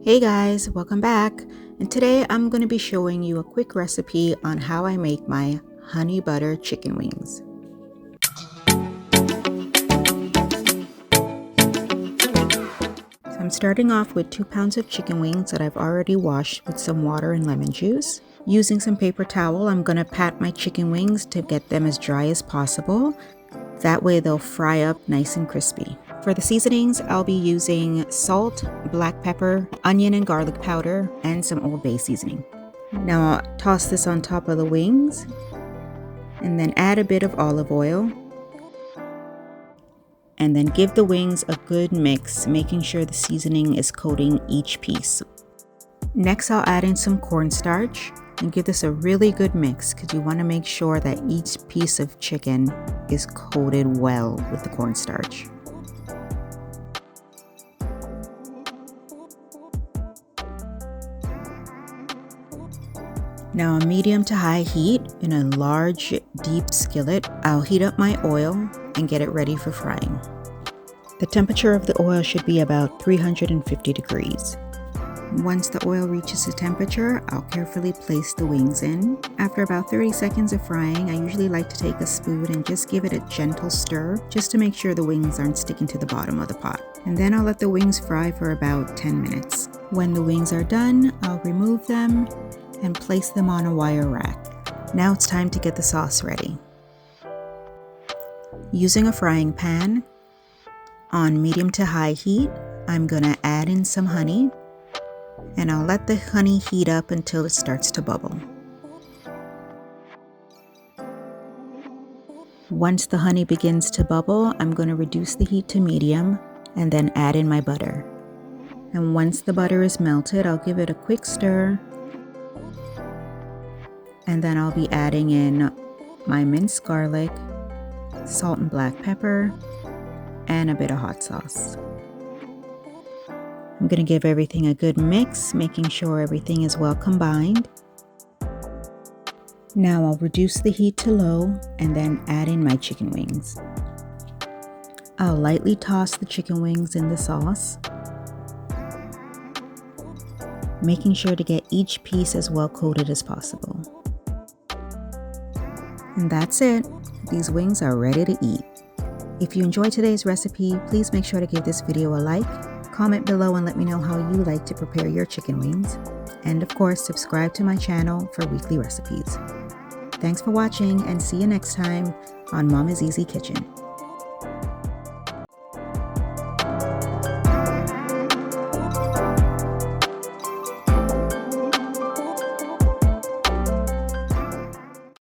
Hey guys, welcome back. And today I'm going to be showing you a quick recipe on how I make my honey butter chicken wings. So I'm starting off with 2 pounds of chicken wings that I've already washed with some water and lemon juice. Using some paper towel, I'm going to pat my chicken wings to get them as dry as possible. That way they'll fry up nice and crispy. For the seasonings, I'll be using salt, black pepper, onion and garlic powder, and some Old Bay seasoning. Now I'll toss this on top of the wings and then add a bit of olive oil. And then give the wings a good mix, making sure the seasoning is coating each piece. Next, I'll add in some cornstarch and give this a really good mix because you want to make sure that each piece of chicken is coated well with the cornstarch. Now on medium to high heat in a large deep skillet, I'll heat up my oil and get it ready for frying. The temperature of the oil should be about 350 degrees. Once the oil reaches the temperature, I'll carefully place the wings in. After about 30 seconds of frying, I usually like to take a spoon and just give it a gentle stir, just to make sure the wings aren't sticking to the bottom of the pot. And then I'll let the wings fry for about 10 minutes. When the wings are done, I'll remove them and place them on a wire rack. Now it's time to get the sauce ready. Using a frying pan, on medium to high heat, I'm gonna add in some honey, and I'll let the honey heat up until it starts to bubble. Once the honey begins to bubble, I'm going to reduce the heat to medium and then add in my butter. And once the butter is melted, I'll give it a quick stir. And then I'll be adding in my minced garlic, salt and black pepper, and a bit of hot sauce. I'm going to give everything a good mix, making sure everything is well combined. Now I'll reduce the heat to low and then add in my chicken wings. I'll lightly toss the chicken wings in the sauce, making sure to get each piece as well coated as possible. And that's it. These wings are ready to eat. If you enjoyed today's recipe, please make sure to give this video a like. Comment below and let me know how you like to prepare your chicken wings. And of course, subscribe to my channel for weekly recipes. Thanks for watching and see you next time on Mama's Easy Kitchen.